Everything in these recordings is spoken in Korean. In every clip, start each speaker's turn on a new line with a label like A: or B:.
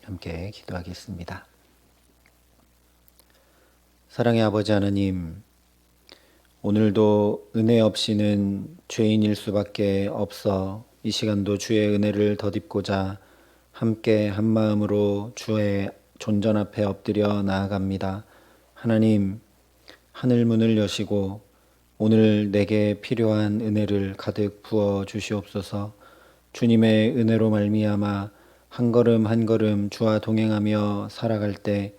A: 함께 기도하겠습니다. 사랑의 아버지 하나님, 오늘도 은혜 없이는 죄인일 수밖에 없어 이 시간도 주의 은혜를 덧입고자 함께 한마음으로 주의 존전 앞에 엎드려 나아갑니다. 하나님, 하늘 문을 여시고 오늘 내게 필요한 은혜를 가득 부어 주시옵소서. 주님의 은혜로 말미암아 한 걸음 한 걸음 주와 동행하며 살아갈 때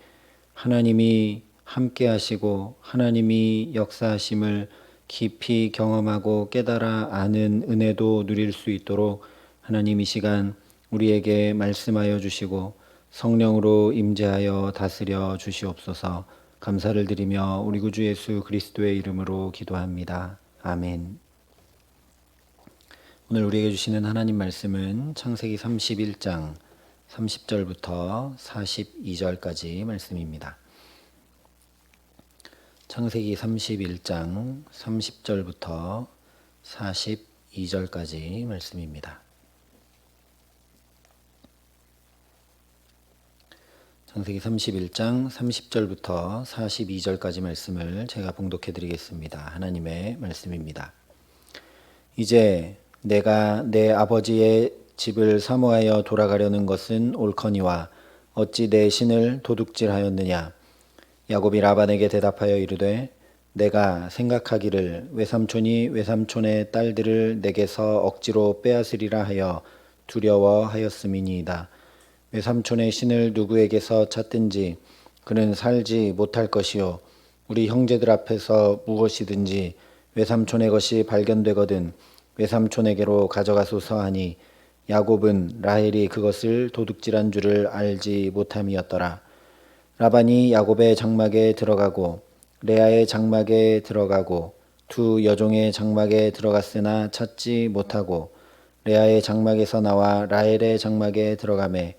A: 하나님이 함께 하시고 하나님이 역사하심을 깊이 경험하고 깨달아 아는 은혜도 누릴 수 있도록 하나님 이 시간 우리에게 말씀하여 주시고 성령으로 임재하여 다스려 주시옵소서. 감사를 드리며 우리 구주 예수 그리스도의 이름으로 기도합니다. 아멘. 오늘 우리에게 주시는 하나님 말씀은 창세기 31장 30절부터 42절까지 말씀입니다. 창세기 31장 30절부터 42절까지 말씀입니다. 창세기 31장 30절부터 42절까지 말씀을 제가 봉독해 드리겠습니다. 하나님의 말씀입니다. 이제 내가 내 아버지의 집을 사모하여 돌아가려는 것은 옳거니와 어찌 내 신을 도둑질하였느냐. 야곱이 라반에게 대답하여 이르되 내가 생각하기를 외삼촌이 외삼촌의 딸들을 내게서 억지로 빼앗으리라 하여 두려워하였음이니이다. 외삼촌의 신을 누구에게서 찾든지 그는 살지 못할 것이요 우리 형제들 앞에서 무엇이든지 외삼촌의 것이 발견되거든 외삼촌에게로 가져가소서 하니 야곱은 라헬이 그것을 도둑질한 줄을 알지 못함이었더라. 라반이 야곱의 장막에 들어가고 레아의 장막에 들어가고 두 여종의 장막에 들어갔으나 찾지 못하고 레아의 장막에서 나와 라헬의 장막에 들어가매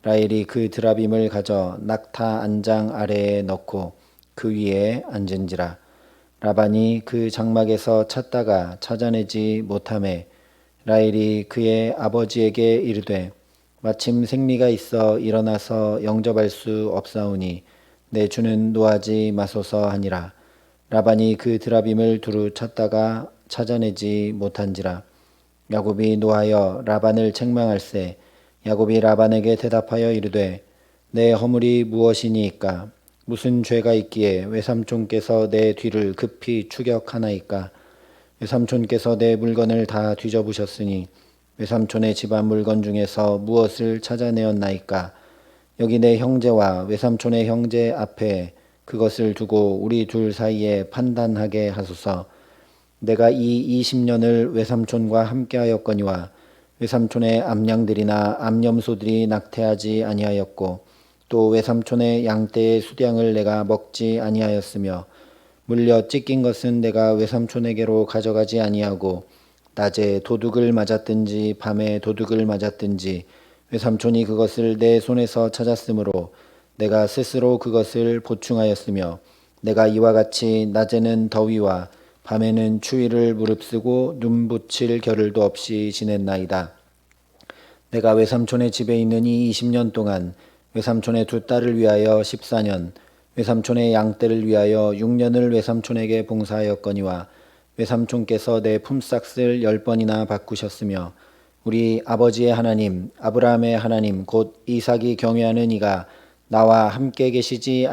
A: 라헬이 그 드라빔을 가져 낙타 안장 아래에 넣고 그 위에 앉은지라. 라반이 그 장막에서 찾다가 찾아내지 못하매 라헬이 그의 아버지에게 이르되 마침 생리가 있어 일어나서 영접할 수 없사오니 내 주는 노하지 마소서 하니라. 라반이 그 드라빔을 두루 찾다가 찾아내지 못한지라. 야곱이 노하여 라반을 책망할세. 야곱이 라반에게 대답하여 이르되 내 허물이 무엇이니이까? 무슨 죄가 있기에 외삼촌께서 내 뒤를 급히 추격하나이까? 외삼촌께서 내 물건을 다 뒤져보셨으니 외삼촌의 집안 물건 중에서 무엇을 찾아내었나이까? 여기 내 형제와 외삼촌의 형제 앞에 그것을 두고 우리 둘 사이에 판단하게 하소서. 내가 이 20년을 외삼촌과 함께하였거니와 외삼촌의 암양들이나 암염소들이 낙태하지 아니하였고 또 외삼촌의 양떼의 수량을 내가 먹지 아니하였으며 물려 찢긴 것은 내가 외삼촌에게로 가져가지 아니하고 낮에 도둑을 맞았든지 밤에 도둑을 맞았든지 외삼촌이 그것을 내 손에서 찾았으므로 내가 스스로 그것을 보충하였으며 내가 이와 같이 낮에는 더위와 밤에는 추위를 무릅쓰고 눈 붙일 겨를도 없이 지냈나이다. 내가 외삼촌의 집에 있는 이 20년 동안 외삼촌의 두 딸을 위하여 14년, 외삼촌의 양떼를 위하여 6년을 외삼촌에게 봉사하였거니와 외삼촌께서 내 품삯을 10번이나 바꾸셨으며 우리 아버지의 하나님 아브라함의 하나님 곧 이삭이 경외하는 이가 나와 함께 계시지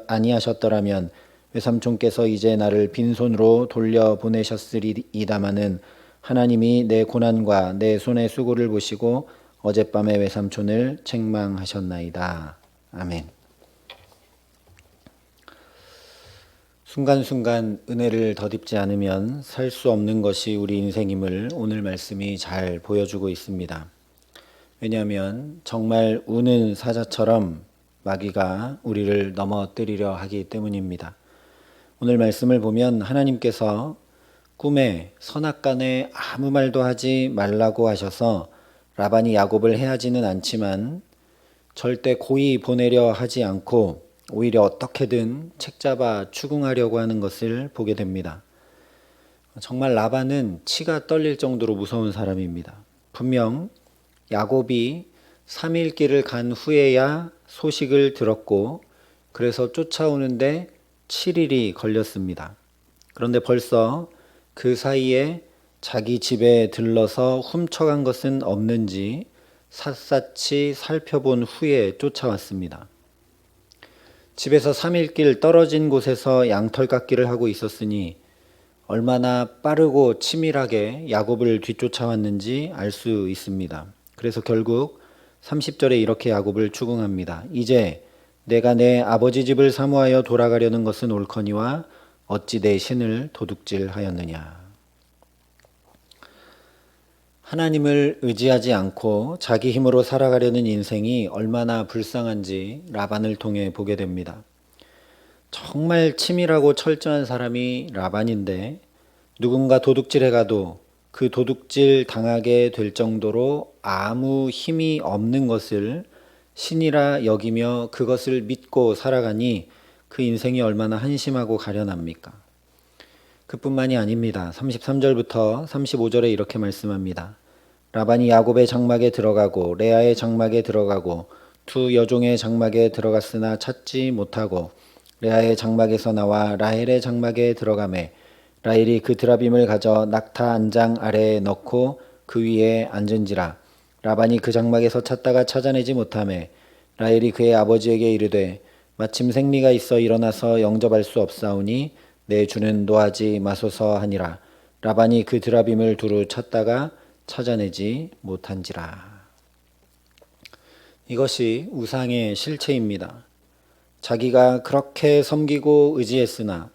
A: 아니하셨더라면 외삼촌께서 이제 나를 빈손으로 돌려보내셨으리이다마는 하나님이 내 고난과 내 손의 수고를 보시고 어젯밤에 외삼촌을 책망하셨나이다. 아멘. 순간순간 은혜를 덧입지 않으면 살 수 없는 것이 우리 인생임을 오늘 말씀이 잘 보여주고 있습니다. 왜냐하면 정말 우는 사자처럼 마귀가 우리를 넘어뜨리려 하기 때문입니다. 오늘 말씀을 보면 하나님께서 꿈에 선악간에 아무 말도 하지 말라고 하셔서 라반이 야곱을 해하지는 않지만 절대 고이 보내려 하지 않고 오히려 어떻게든 책잡아 추궁하려고 하는 것을 보게 됩니다. 정말 라반은 치가 떨릴 정도로 무서운 사람입니다. 분명 야곱이 3일 길을 간 후에야 소식을 들었고 그래서 쫓아오는데 7일이 걸렸습니다. 그런데 벌써 그 사이에 자기 집에 들러서 훔쳐간 것은 없는지 샅샅이 살펴본 후에 쫓아왔습니다. 집에서 3일 길 떨어진 곳에서 양털 깎기를 하고 있었으니 얼마나 빠르고 치밀하게 야곱을 뒤쫓아왔는지 알 수 있습니다. 그래서 결국 30절에 이렇게 야곱을 추궁합니다. 이제 내가 내 아버지 집을 사모하여 돌아가려는 것은 옳거니와 어찌 내 신을 도둑질하였느냐. 하나님을 의지하지 않고 자기 힘으로 살아가려는 인생이 얼마나 불쌍한지 라반을 통해 보게 됩니다. 정말 치밀하고 철저한 사람이 라반인데 누군가 도둑질해 가도 그 도둑질 당하게 될 정도로 아무 힘이 없는 것을 신이라 여기며 그것을 믿고 살아가니 그 인생이 얼마나 한심하고 가련합니까? 그뿐만이 아닙니다. 33절부터 35절에 이렇게 말씀합니다. 라반이 야곱의 장막에 들어가고 레아의 장막에 들어가고 두 여종의 장막에 들어갔으나 찾지 못하고 레아의 장막에서 나와 라헬의 장막에 들어가매 라헬이 그 드라빔을 가져 낙타 안장 아래에 넣고 그 위에 앉은지라. 라반이 그 장막에서 찾다가 찾아내지 못하매 라헬이 그의 아버지에게 이르되 마침 생리가 있어 일어나서 영접할 수 없사오니 내 주는 노하지 마소서 하니라. 라반이 그 드라빔을 두루 찾다가 찾아내지 못한지라. 이것이 우상의 실체입니다. 자기가 그렇게 섬기고 의지했으나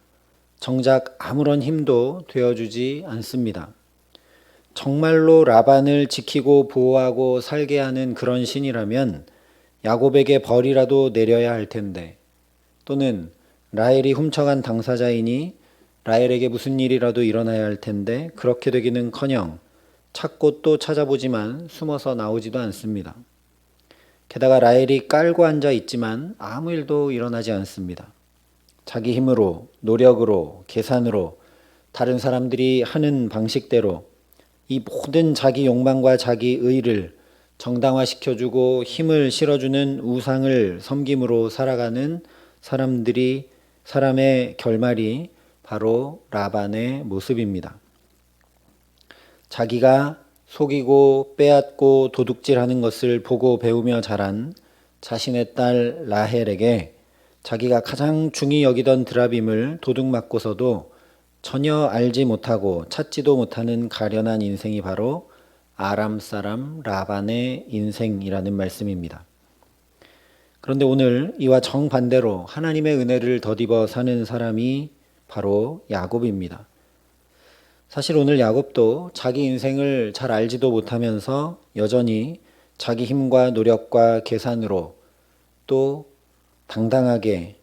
A: 정작 아무런 힘도 되어주지 않습니다. 정말로 라반을 지키고 보호하고 살게 하는 그런 신이라면 야곱에게 벌이라도 내려야 할 텐데, 또는 라헬이 훔쳐간 당사자이니 라헬에게 무슨 일이라도 일어나야 할 텐데 그렇게 되기는커녕 찾고 또 찾아보지만 숨어서 나오지도 않습니다. 게다가 라헬이 깔고 앉아 있지만 아무 일도 일어나지 않습니다. 자기 힘으로, 노력으로, 계산으로, 다른 사람들이 하는 방식대로 이 모든 자기 욕망과 자기 의를 정당화시켜주고 힘을 실어주는 우상을 섬김으로 살아가는 사람의 결말이 바로 라반의 모습입니다. 자기가 속이고 빼앗고 도둑질하는 것을 보고 배우며 자란 자신의 딸 라헬에게 자기가 가장 중히 여기던 드라빔을 도둑맞고서도 전혀 알지 못하고 찾지도 못하는 가련한 인생이 바로 아람 사람 라반의 인생이라는 말씀입니다. 그런데 오늘 이와 정반대로 하나님의 은혜를 덧입어 사는 사람이 바로 야곱입니다. 사실 오늘 야곱도 자기 인생을 잘 알지도 못하면서 여전히 자기 힘과 노력과 계산으로 또 당당하게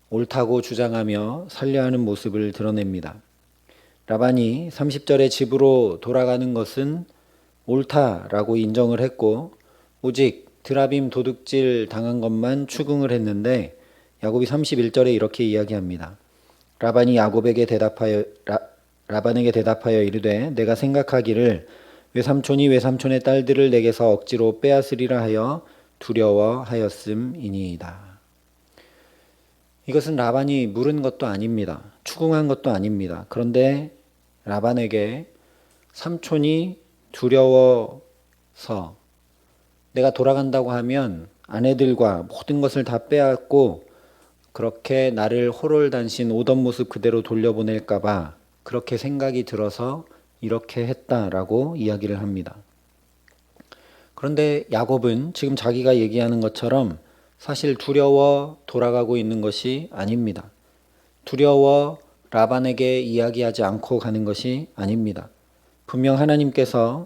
A: 옳다고 주장하며 살려 하는 모습을 드러냅니다. 라반이 30절에 집으로 돌아가는 것은 옳다라고 인정을 했고 오직 드라빔 도둑질 당한 것만 추궁을 했는데 야곱이 31절에 이렇게 이야기합니다. 라반이 라반에게 대답하여 이르되 내가 생각하기를 외삼촌이 외삼촌의 딸들을 내게서 억지로 빼앗으리라 하여 두려워하였음이니이다. 이것은 라반이 물은 것도 아닙니다. 추궁한 것도 아닙니다. 그런데 라반에게 삼촌이 두려워서 내가 돌아간다고 하면 아내들과 모든 것을 다 빼앗고 그렇게 나를 호롤단신 오던 모습 그대로 돌려보낼까 봐 그렇게 생각이 들어서 이렇게 했다라고 이야기를 합니다. 그런데 야곱은 지금 자기가 얘기하는 것처럼 사실 두려워 돌아가고 있는 것이 아닙니다. 두려워 라반에게 이야기하지 않고 가는 것이 아닙니다. 분명 하나님께서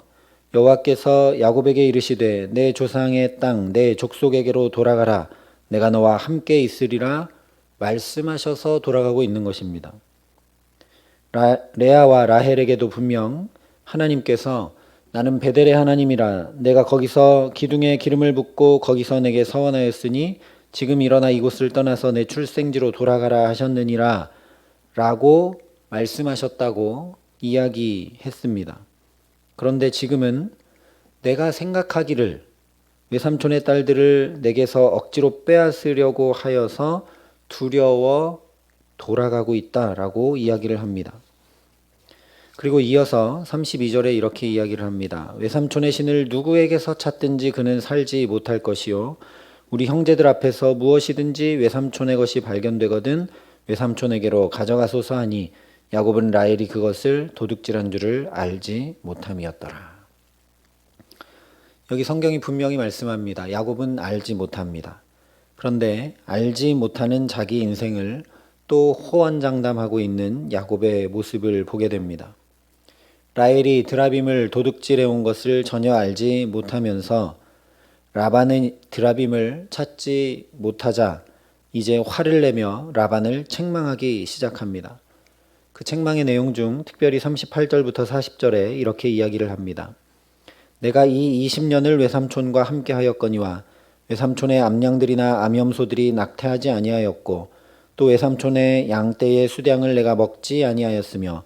A: 여호와께서 야곱에게 이르시되 내 조상의 땅 내 족속에게로 돌아가라 내가 너와 함께 있으리라 말씀하셔서 돌아가고 있는 것입니다. 레아와 라헬에게도 분명 하나님께서 나는 베델의 하나님이라 내가 거기서 기둥에 기름을 붓고 거기서 내게 서원하였으니 지금 일어나 이곳을 떠나서 내 출생지로 돌아가라 하셨느니라 라고 말씀하셨다고 이야기했습니다. 그런데 지금은 내가 생각하기를 외삼촌의 딸들을 내게서 억지로 빼앗으려고 하여서 두려워 돌아가고 있다라고 이야기를 합니다. 그리고 이어서 32절에 이렇게 이야기를 합니다. 외삼촌의 신을 누구에게서 찾든지 그는 살지 못할 것이요 우리 형제들 앞에서 무엇이든지 외삼촌의 것이 발견되거든 외삼촌에게로 가져가소서 하니 야곱은 라헬이 그것을 도둑질한 줄을 알지 못함이었더라. 여기 성경이 분명히 말씀합니다. 야곱은 알지 못합니다. 그런데 알지 못하는 자기 인생을 또 호언장담하고 있는 야곱의 모습을 보게 됩니다. 라헬이 드라빔을 도둑질해 온 것을 전혀 알지 못하면서 라반은 드라빔을 찾지 못하자 이제 화를 내며 라반을 책망하기 시작합니다. 그 책망의 내용 중 특별히 38절부터 40절에 이렇게 이야기를 합니다. 내가 이 20년을 외삼촌과 함께 하였거니와 외삼촌의 암양들이나 암염소들이 낙태하지 아니하였고 또 외삼촌의 양떼의 수량을 내가 먹지 아니하였으며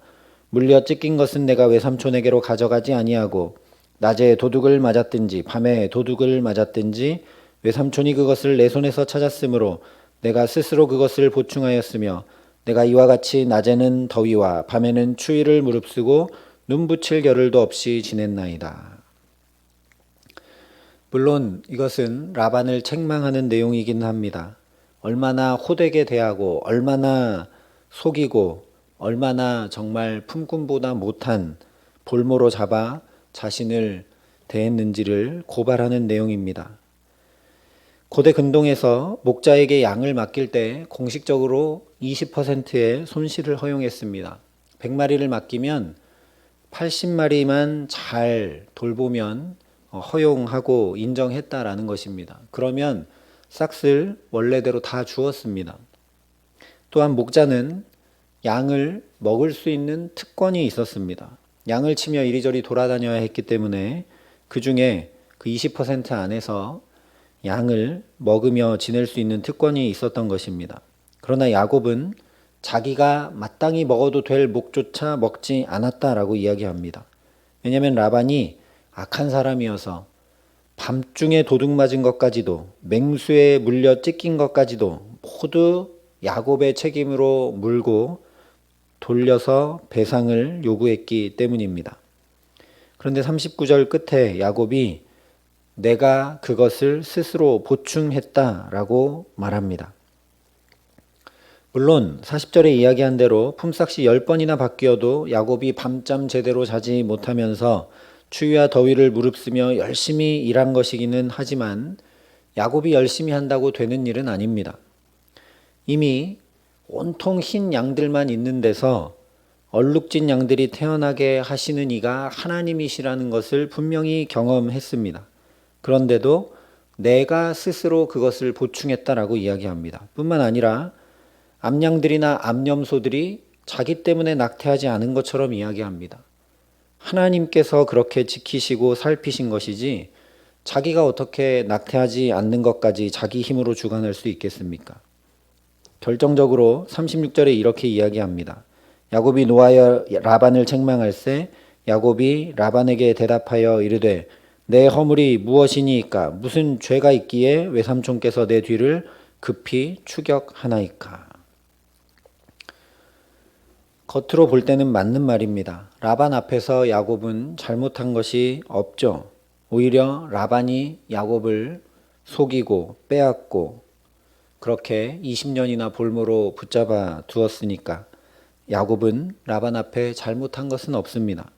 A: 물려 찢긴 것은 내가 외삼촌에게로 가져가지 아니하고 낮에 도둑을 맞았든지 밤에 도둑을 맞았든지 외삼촌이 그것을 내 손에서 찾았으므로 내가 스스로 그것을 보충하였으며 내가 이와 같이 낮에는 더위와 밤에는 추위를 무릅쓰고 눈 붙일 겨를도 없이 지냈나이다. 물론 이것은 라반을 책망하는 내용이긴 합니다. 얼마나 호되게 대하고 얼마나 속이고 얼마나 정말 품꾼보다 못한 볼모로 잡아 자신을 대했는지를 고발하는 내용입니다. 고대 근동에서 목자에게 양을 맡길 때 공식적으로 20%의 손실을 허용했습니다. 100마리를 맡기면 80마리만 잘 돌보면 허용하고 인정했다라는 것입니다. 그러면 싹을 원래대로 다 주었습니다. 또한 목자는 양을 먹을 수 있는 특권이 있었습니다. 양을 치며 이리저리 돌아다녀야 했기 때문에 그 중에 그 20% 안에서 양을 먹으며 지낼 수 있는 특권이 있었던 것입니다. 그러나 야곱은 자기가 마땅히 먹어도 될 목조차 먹지 않았다라고 이야기합니다. 왜냐하면 라반이 악한 사람이어서 밤중에 도둑 맞은 것까지도 맹수에 물려 찢긴 것까지도 모두 야곱의 책임으로 물고 돌려서 배상을 요구했기 때문입니다. 그런데 39절 끝에 야곱이 내가 그것을 스스로 보충했다라고 말합니다. 물론 40절에 이야기한 대로 품삯이 10번이나 바뀌어도 야곱이 밤잠 제대로 자지 못하면서 추위와 더위를 무릅쓰며 열심히 일한 것이기는 하지만 야곱이 열심히 한다고 되는 일은 아닙니다. 이미 온통 흰 양들만 있는 데서 얼룩진 양들이 태어나게 하시는 이가 하나님이시라는 것을 분명히 경험했습니다. 그런데도 내가 스스로 그것을 보충했다라고 이야기합니다. 뿐만 아니라 암양들이나 암염소들이 자기 때문에 낙태하지 않은 것처럼 이야기합니다. 하나님께서 그렇게 지키시고 살피신 것이지 자기가 어떻게 낙태하지 않는 것까지 자기 힘으로 주관할 수 있겠습니까? 결정적으로 36절에 이렇게 이야기합니다. 야곱이 노하여 라반을 책망할세 야곱이 라반에게 대답하여 이르되 내 허물이 무엇이니이까 무슨 죄가 있기에 외삼촌께서 내 뒤를 급히 추격하나이까. 겉으로 볼 때는 맞는 말입니다. 라반 앞에서 야곱은 잘못한 것이 없죠. 오히려 라반이 야곱을 속이고 빼앗고 그렇게 20년이나 볼모로 붙잡아 두었으니까 야곱은 라반 앞에 잘못한 것은 없습니다.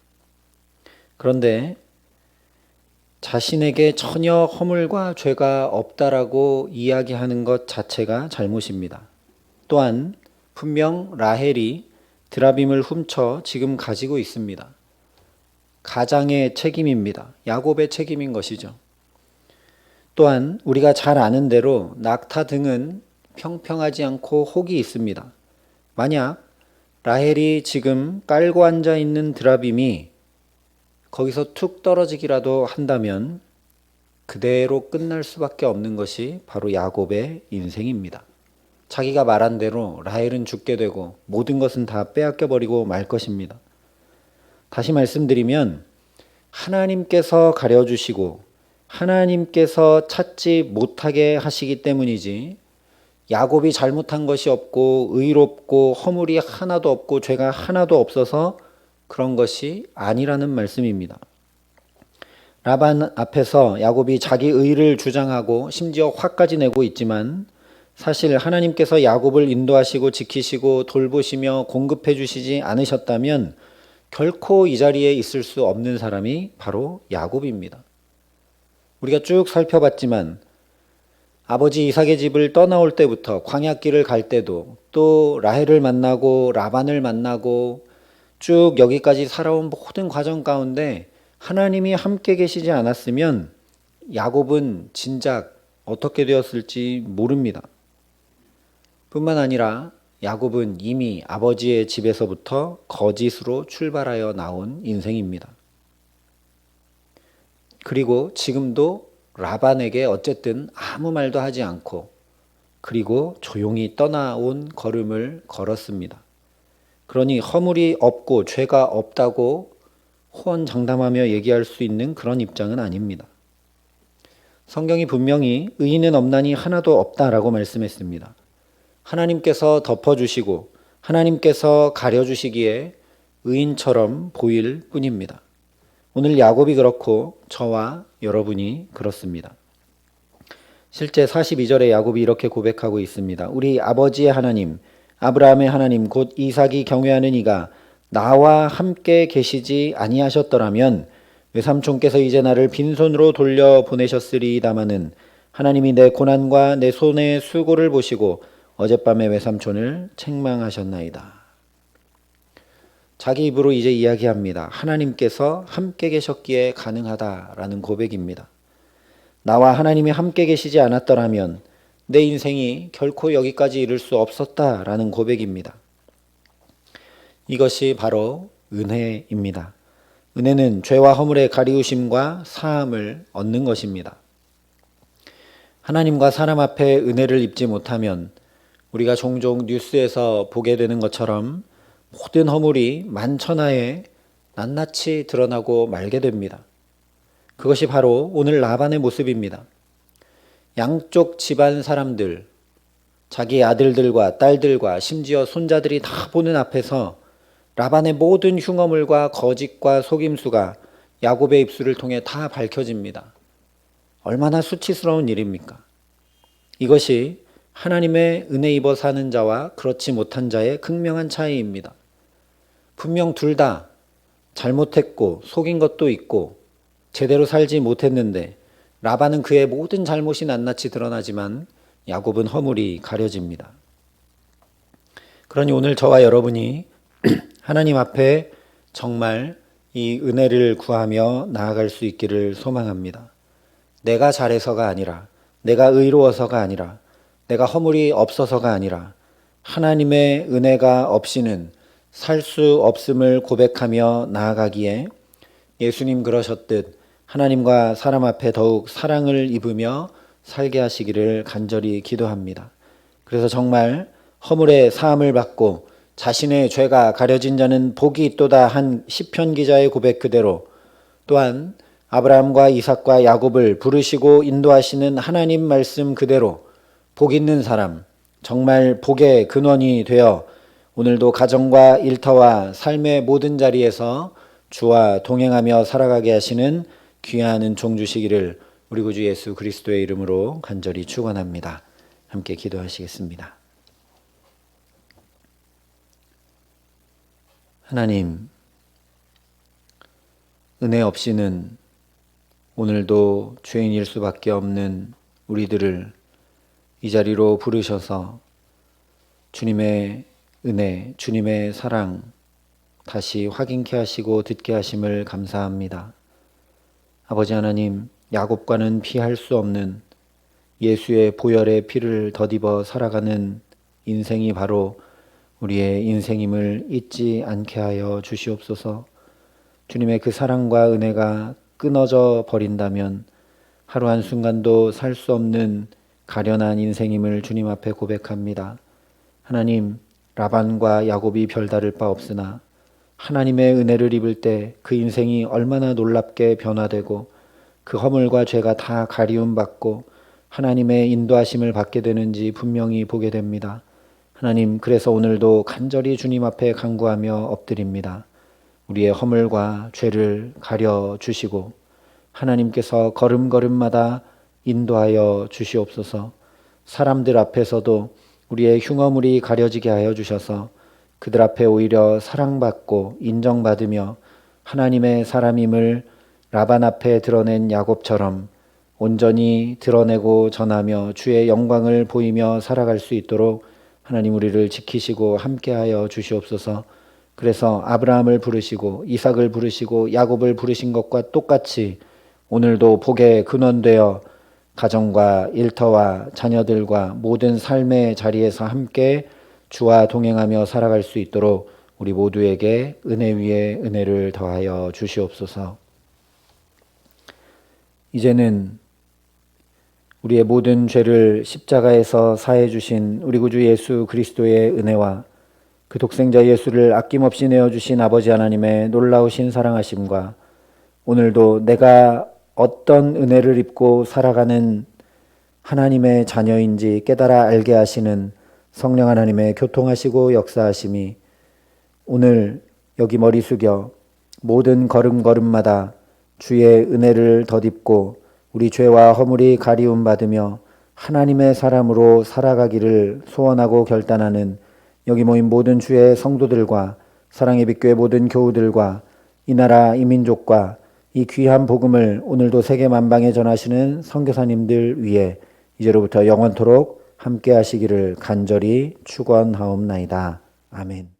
A: 그런데 자신에게 전혀 허물과 죄가 없다라고 이야기하는 것 자체가 잘못입니다. 또한 분명 라헬이 드라빔을 훔쳐 지금 가지고 있습니다. 가장의 책임입니다. 야곱의 책임인 것이죠. 또한 우리가 잘 아는 대로 낙타 등은 평평하지 않고 혹이 있습니다. 만약 라헬이 지금 깔고 앉아 있는 드라빔이 거기서 툭 떨어지기라도 한다면 그대로 끝날 수밖에 없는 것이 바로 야곱의 인생입니다. 자기가 말한 대로 라헬은 죽게 되고 모든 것은 다 빼앗겨버리고 말 것입니다. 다시 말씀드리면 하나님께서 가려주시고 하나님께서 찾지 못하게 하시기 때문이지, 야곱이 잘못한 것이 없고 의롭고 허물이 하나도 없고 죄가 하나도 없어서 그런 것이 아니라는 말씀입니다. 라반 앞에서 야곱이 자기 의를 주장하고 심지어 화까지 내고 있지만, 사실 하나님께서 야곱을 인도하시고 지키시고 돌보시며 공급해 주시지 않으셨다면 결코 이 자리에 있을 수 없는 사람이 바로 야곱입니다. 우리가 쭉 살펴봤지만 아버지 이삭의 집을 떠나올 때부터 광야길을 갈 때도, 또 라헬을 만나고 라반을 만나고 쭉 여기까지 살아온 모든 과정 가운데 하나님이 함께 계시지 않았으면 야곱은 진작 어떻게 되었을지 모릅니다. 뿐만 아니라 야곱은 이미 아버지의 집에서부터 거짓으로 출발하여 나온 인생입니다. 그리고 지금도 라반에게 어쨌든 아무 말도 하지 않고, 그리고 조용히 떠나온 걸음을 걸었습니다. 그러니 허물이 없고 죄가 없다고 호언장담하며 얘기할 수 있는 그런 입장은 아닙니다. 성경이 분명히 의인은 없나니 하나도 없다라고 말씀했습니다. 하나님께서 덮어주시고 하나님께서 가려주시기에 의인처럼 보일 뿐입니다. 오늘 야곱이 그렇고 저와 여러분이 그렇습니다. 실제 42절에 야곱이 이렇게 고백하고 있습니다. 우리 아버지의 하나님, 아브라함의 하나님 곧 이삭이 경외하는 이가 나와 함께 계시지 아니하셨더라면 외삼촌께서 이제 나를 빈손으로 돌려보내셨으리이다마는 하나님이 내 고난과 내 손의 수고를 보시고 어젯밤에 외삼촌을 책망하셨나이다. 자기 입으로 이제 이야기합니다. 하나님께서 함께 계셨기에 가능하다라는 고백입니다. 나와 하나님이 함께 계시지 않았더라면 내 인생이 결코 여기까지 이를 수 없었다라는 고백입니다. 이것이 바로 은혜입니다. 은혜는 죄와 허물의 가리우심과 사함을 얻는 것입니다. 하나님과 사람 앞에 은혜를 입지 못하면 우리가 종종 뉴스에서 보게 되는 것처럼 모든 허물이 만천하에 낱낱이 드러나고 말게 됩니다. 그것이 바로 오늘 라반의 모습입니다. 양쪽 집안 사람들, 자기 아들들과 딸들과 심지어 손자들이 다 보는 앞에서 라반의 모든 흉어물과 거짓과 속임수가 야곱의 입술을 통해 다 밝혀집니다. 얼마나 수치스러운 일입니까? 이것이 하나님의 은혜 입어 사는 자와 그렇지 못한 자의 극명한 차이입니다. 분명 둘 다 잘못했고 속인 것도 있고 제대로 살지 못했는데 라반은 그의 모든 잘못이 낱낱이 드러나지만 야곱은 허물이 가려집니다. 그러니 오늘 저와 여러분이 하나님 앞에 정말 이 은혜를 구하며 나아갈 수 있기를 소망합니다. 내가 잘해서가 아니라, 내가 의로워서가 아니라, 내가 허물이 없어서가 아니라 하나님의 은혜가 없이는 살 수 없음을 고백하며 나아가기에 예수님 그러셨듯 하나님과 사람 앞에 더욱 사랑을 입으며 살게 하시기를 간절히 기도합니다. 그래서 정말 허물의 사함을 받고 자신의 죄가 가려진 자는 복이 있도다 한 시편 기자의 고백 그대로, 또한 아브라함과 이삭과 야곱을 부르시고 인도하시는 하나님 말씀 그대로 복 있는 사람, 정말 복의 근원이 되어 오늘도 가정과 일터와 삶의 모든 자리에서 주와 동행하며 살아가게 하시는 귀한 은총 주시기를 우리 구주 예수 그리스도의 이름으로 간절히 축원합니다. 함께 기도하시겠습니다. 하나님, 은혜 없이는 오늘도 죄인일 수밖에 없는 우리들을 이 자리로 부르셔서 주님의 은혜, 주님의 사랑 다시 확인케 하시고 듣게 하심을 감사합니다. 아버지 하나님, 야곱과는 피할 수 없는 예수의 보혈의 피를 덧입어 살아가는 인생이 바로 우리의 인생임을 잊지 않게 하여 주시옵소서. 주님의 그 사랑과 은혜가 끊어져 버린다면 하루 한순간도 살 수 없는 가련한 인생임을 주님 앞에 고백합니다. 하나님, 라반과 야곱이 별다를 바 없으나 하나님의 은혜를 입을 때 그 인생이 얼마나 놀랍게 변화되고 그 허물과 죄가 다 가리움 받고 하나님의 인도하심을 받게 되는지 분명히 보게 됩니다. 하나님, 그래서 오늘도 간절히 주님 앞에 간구하며 엎드립니다. 우리의 허물과 죄를 가려 주시고 하나님께서 걸음걸음마다 인도하여 주시옵소서. 사람들 앞에서도 우리의 흉어물이 가려지게 하여 주셔서 그들 앞에 오히려 사랑받고 인정받으며 하나님의 사람임을 라반 앞에 드러낸 야곱처럼 온전히 드러내고 전하며 주의 영광을 보이며 살아갈 수 있도록 하나님 우리를 지키시고 함께하여 주시옵소서. 그래서 아브라함을 부르시고 이삭을 부르시고 야곱을 부르신 것과 똑같이 오늘도 복의 근원되어 가정과 일터와 자녀들과 모든 삶의 자리에서 함께 주와 동행하며 살아갈 수 있도록 우리 모두에게 은혜 위에 은혜를 더하여 주시옵소서. 이제는 우리의 모든 죄를 십자가에서 사해 주신 우리 구주 예수 그리스도의 은혜와 그 독생자 예수를 아낌없이 내어주신 아버지 하나님의 놀라우신 사랑하심과 오늘도 내가 어떤 은혜를 입고 살아가는 하나님의 자녀인지 깨달아 알게 하시는 성령 하나님의 교통하시고 역사하심이 오늘 여기 머리 숙여 모든 걸음걸음마다 주의 은혜를 덧입고 우리 죄와 허물이 가리움 받으며 하나님의 사람으로 살아가기를 소원하고 결단하는 여기 모인 모든 주의 성도들과 사랑의 빛교회 모든 교우들과 이 나라 이 민족과 이 귀한 복음을 오늘도 세계 만방에 전하시는 선교사님들 위해 이제로부터 영원토록 함께 하시기를 간절히 축원하옵나이다. 아멘.